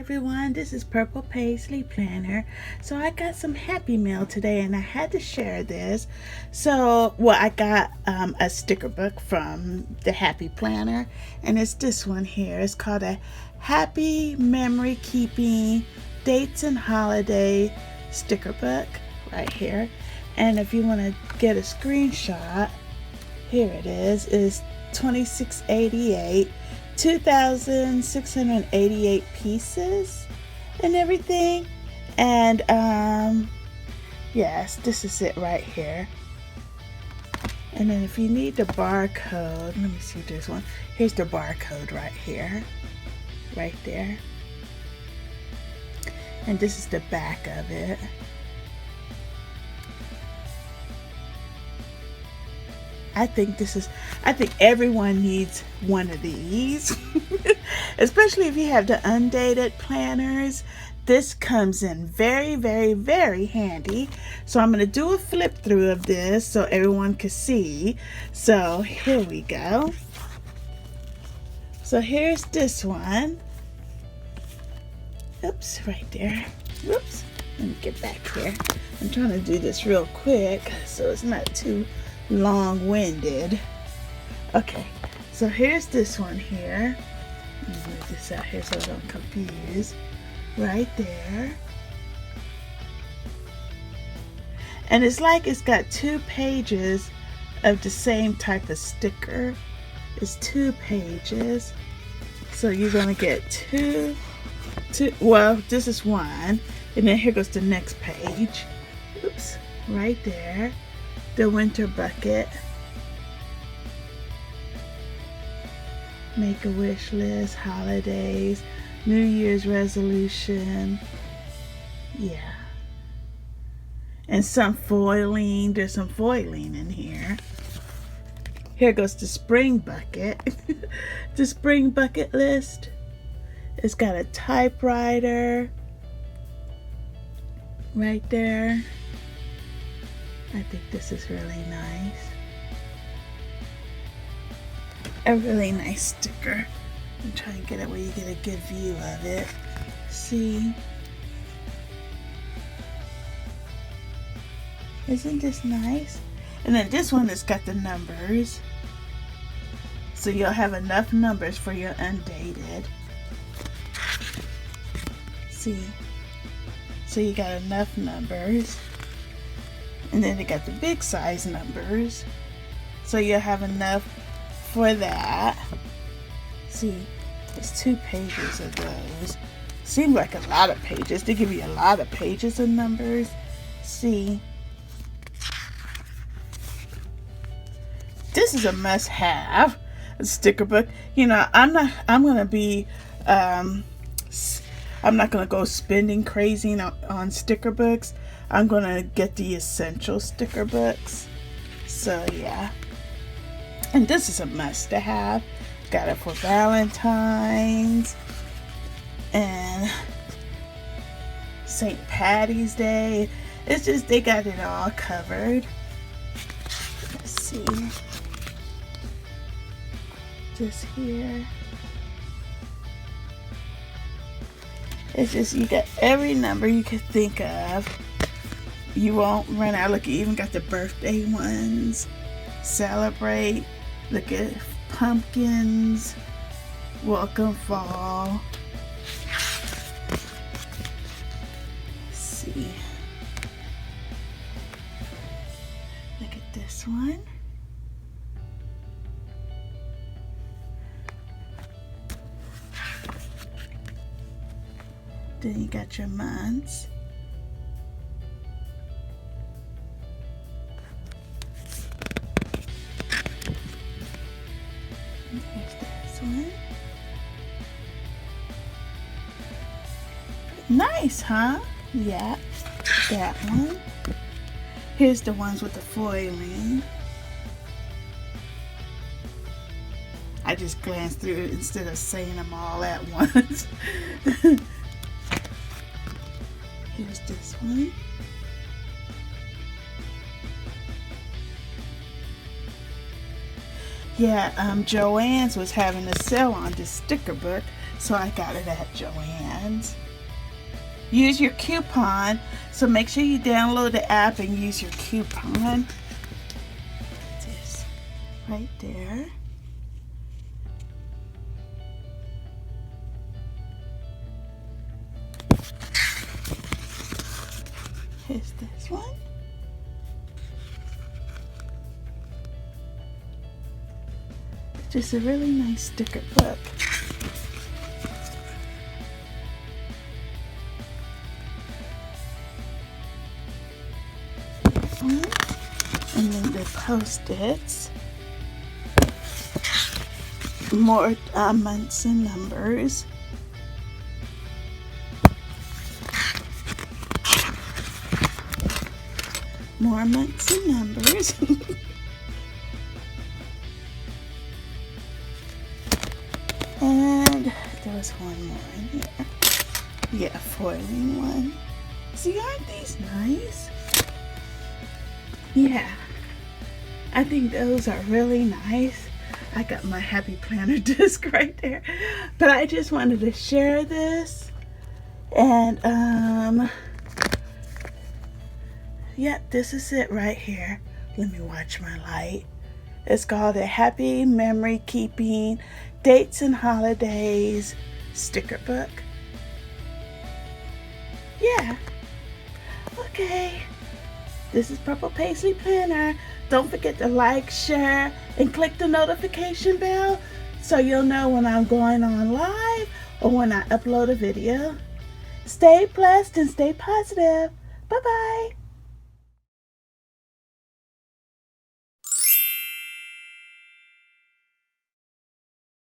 everyone, this is Purple Paisley Planner. So I got some happy mail today and I had to share this. I got a sticker book from the Happy Planner, and it's this one here. It's called a Happy Memory Keeping Dates and Holiday sticker book right here. And if you want to get a screenshot, here it is. It's $26.88. 2,688 pieces and everything, and yes, this is it right here. And then if you need the barcode, let me see this one. Here's the barcode right here, right there, and this is the back of it. I think everyone needs one of these, especially if you have the undated planners. This comes in very, very, very handy. So I'm going to do a flip through of this so everyone can see. So here we go. So here's this one. Oops, right there. Whoops. Let me get back here. I'm trying to do this real quick so it's not too long-winded. Okay, so here's this one here. Let me move this out here so I don't confuse. Right there. And it's like it's got 2 pages of the same type of sticker. It's 2 pages. So you're gonna get two, well, this is one, and then here goes the next page. Oops, right there. The winter bucket, make a wish list, holidays, New Year's resolution, yeah, and some foiling. There's some foiling in here. Here goes the spring bucket. The spring bucket list. It's got a typewriter right there. I think this is really nice. A really nice sticker. I'm trying to get it where you get a good view of it. See? Isn't this nice? And then this one has got the numbers. So you'll have enough numbers for your undated. See? So you got enough numbers. And then they got the big size numbers, so you'll have enough for that. See, there's 2 pages of those. Seems like a lot of pages. They give you a lot of pages of numbers. See, this is a must-have, a sticker book. You know, I'm not gonna go spending crazy on sticker books. I'm gonna get the essential sticker books. So yeah, and this is a must-have. Got it for Valentine's and St. Patty's Day. It's just they got it all covered. Let's see, just here. It's just, you got every number you could think of. You won't run out. Look, you even got the birthday ones. Celebrate. Look at pumpkins. Welcome fall. Let's see. Look at this one. Then you got your months. Here's this one. Nice, huh? Yeah, that one. Here's the ones with the foiling. I just glanced through it instead of saying them all at once. Here's this one. Yeah, Joann's was having a sale on this sticker book, so I got it at Joann's. Use your coupon, so make sure you download the app and use your coupon. Just right there. Here's this one. Just a really nice sticker book. And then the Post-its. More months and numbers. More months and numbers. And there was one more in here. Yeah, foiling one. See, aren't these nice? Yeah, I think those are really nice. I got my Happy Planner disc right there. But I just wanted to share this. And, yeah, this is it right here. Let me watch my light. It's called a Happy Memory Keeping Dates and Holidays sticker book. Yeah. Okay. This is Purple Paisley Planner. Don't forget to like, share, and click the notification bell so you'll know when I'm going on live or when I upload a video. Stay blessed and stay positive. Bye-bye.